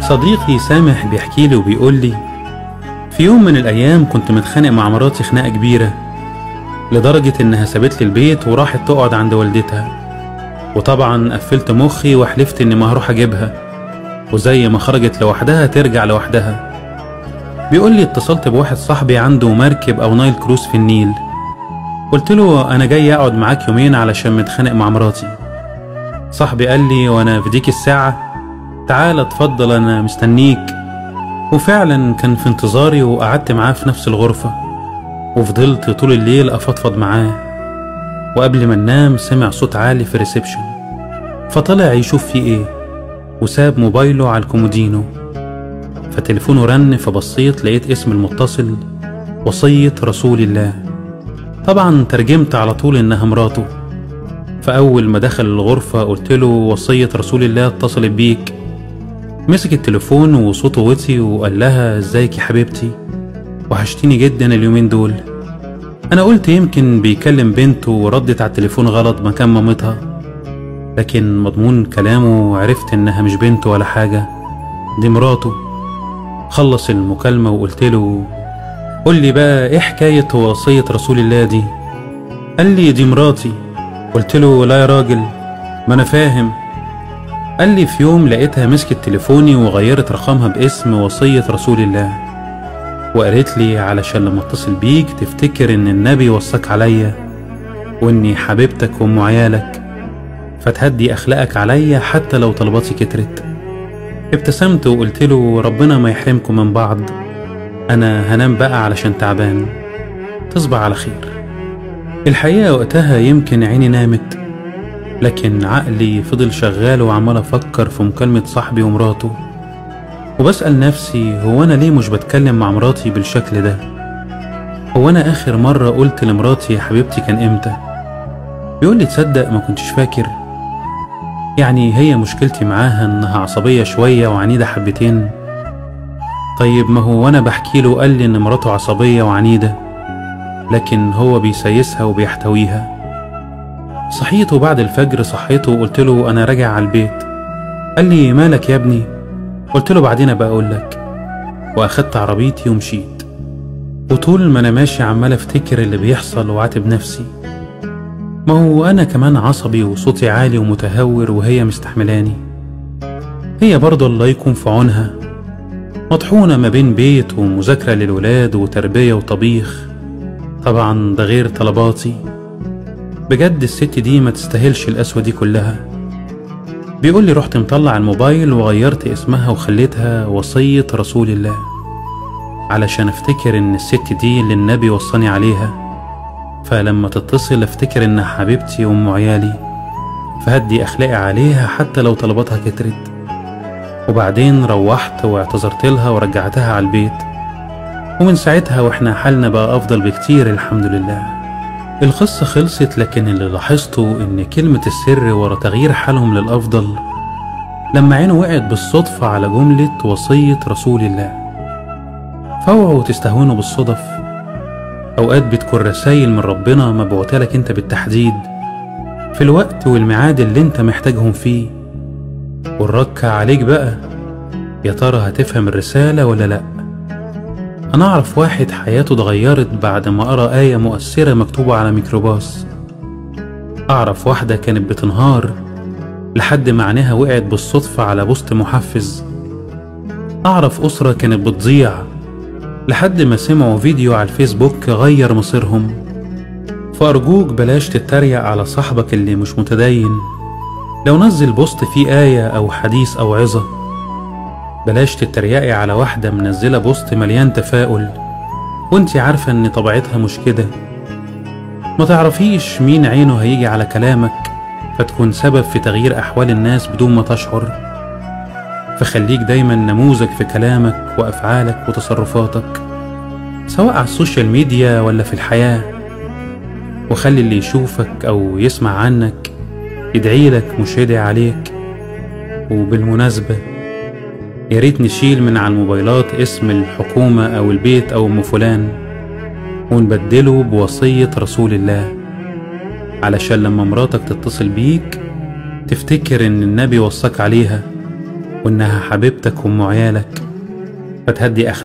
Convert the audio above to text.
صديقي سامح بيحكي لي وبيقول لي في يوم من الأيام كنت متخانق مع مراتي خناقة كبيرة لدرجة إنها سابت لي البيت وراحت تقعد عند والدتها، وطبعا قفلت مخي وحلفت إني ما هروح أجيبها، وزي ما خرجت لوحدها ترجع لوحدها. بيقول لي اتصلت بواحد صاحبي عنده مركب أو نايل كروز في النيل، قلت له أنا جاي أقعد معاك يومين علشان متخانق مع مراتي. صاحبي قال لي وأنا في ديك الساعة تعال اتفضل أنا مستنيك، وفعلا كان في انتظاري وقعدت معاه في نفس الغرفة وفضلت طول الليل أفضفض معاه. وقبل ما ننام سمع صوت عالي في الريسبشن، فطلع يشوف فيه ايه وساب موبايله على الكومودينو، فتليفونه رن، فبصيت لقيت اسم المتصل وصية رسول الله. طبعا ترجمت على طول انها مراته، فأول ما دخل الغرفة قلت له وصية رسول الله اتصلت بيك. مسك التليفون وصوته وطي وقال لها ازيك يا حبيبتي، وحشتيني جدا اليومين دول. انا قلت يمكن بيكلم بنته وردت على التليفون غلط مكان مامتها، لكن مضمون كلامه عرفت انها مش بنته ولا حاجة، دي مراته. خلص المكالمة وقلت له قول لي بقى ايه حكاية وصية رسول الله دي؟ قال لي دي مراتي. قلت له لا يا راجل، ما انا فاهم. قال لي في يوم لقيتها مسكت تليفوني وغيرت رقمها باسم وصية رسول الله، وقالت لي علشان لما اتصل بيك تفتكر ان النبي وصاك عليا واني حبيبتك وام عيالك، فتهدي اخلاقك عليا حتى لو طلباتي كترت. ابتسمت وقلت له ربنا ما يحرمكم من بعض، انا هنام بقى علشان تعبان، تصبح على خير. الحقيقة وقتها يمكن عيني نامت، لكن عقلي فضل شغال وعمال افكر في مكالمة صاحبي ومراته، وبسأل نفسي هو أنا ليه مش بتكلم مع مراتي بالشكل ده؟ هو أنا آخر مرة قلت لمراتي يا حبيبتي كان إمتى؟ بيقول لي تصدق ما كنتش فاكر. يعني هي مشكلتي معاها إنها عصبية شوية وعنيدة حبتين. طيب ما هو أنا بحكي له قال لي إن مراته عصبية وعنيدة، لكن هو بيسيسها وبيحتويها. صحيته بعد الفجر، صحيته وقلت له أنا راجع على البيت. قال لي مالك يا ابني؟ قلت له بعدين ابقى اقول لك، واخدت عربيتي ومشيت. وطول ما انا ماشي عمال افتكر اللي بيحصل وعاتب نفسي، ما هو انا كمان عصبي وصوتي عالي ومتهور وهي مستحملاني. هي برضه الله يكون في عونها، مطحونة ما بين بيت ومذاكرة للولاد وتربية وطبيخ، طبعا ده غير طلباتي. بجد الست دي ما تستاهلش القسوة دي كلها. بيقول لي رحت مطلع الموبايل وغيرت اسمها وخليتها وصية رسول الله، علشان افتكر ان الست دي اللي النبي وصاني عليها، فلما تتصل افتكر انها حبيبتي وام عيالي، فهدي اخلاقي عليها حتى لو طلباتها كترت. وبعدين روحت واعتذرت لها ورجعتها على البيت، ومن ساعتها واحنا حالنا بقى افضل بكتير الحمد لله. القصة خلصت، لكن اللي لاحظته ان كلمة السر ورا تغيير حالهم للأفضل لما عينه وقعت بالصدفة على جملة وصية رسول الله. فاوعوا تستهونوا بالصدف، اوقات بتكون رسايل من ربنا مبعوتلك انت بالتحديد في الوقت والميعاد اللي انت محتاجهم فيه، والركة عليك بقى يا ترى هتفهم الرسالة ولا لأ. أنا أعرف واحد حياته اتغيرت بعد ما قرأ آية مؤثرة مكتوبة على ميكروباص. أعرف واحدة كانت بتنهار لحد ما عينيها وقعت بالصدفة على بوست محفز. أعرف أسرة كانت بتضيع لحد ما سمعوا فيديو على الفيسبوك غير مصيرهم. فأرجوك بلاش تتريق على صاحبك اللي مش متدين لو نزل بوست فيه آية أو حديث أو عظة. بلاش تتريقي على واحدة منزلة بوست مليان تفاؤل وانتي عارفة ان طبيعتها مش كده. ما تعرفيش مين عينه هيجي على كلامك فتكون سبب في تغيير أحوال الناس بدون ما تشعر. فخليك دايما نموذج في كلامك وأفعالك وتصرفاتك، سواء على السوشيال ميديا ولا في الحياة، وخلي اللي يشوفك أو يسمع عنك يدعيلك مش يدعي عليك. وبالمناسبة ياريت نشيل من على الموبايلات اسم الحكومة أو البيت أو أم فلان ونبدله بوصية رسول الله، علشان لما مراتك تتصل بيك تفتكر إن النبي وصاك عليها وإنها حبيبتك وأم عيالك، فتهدي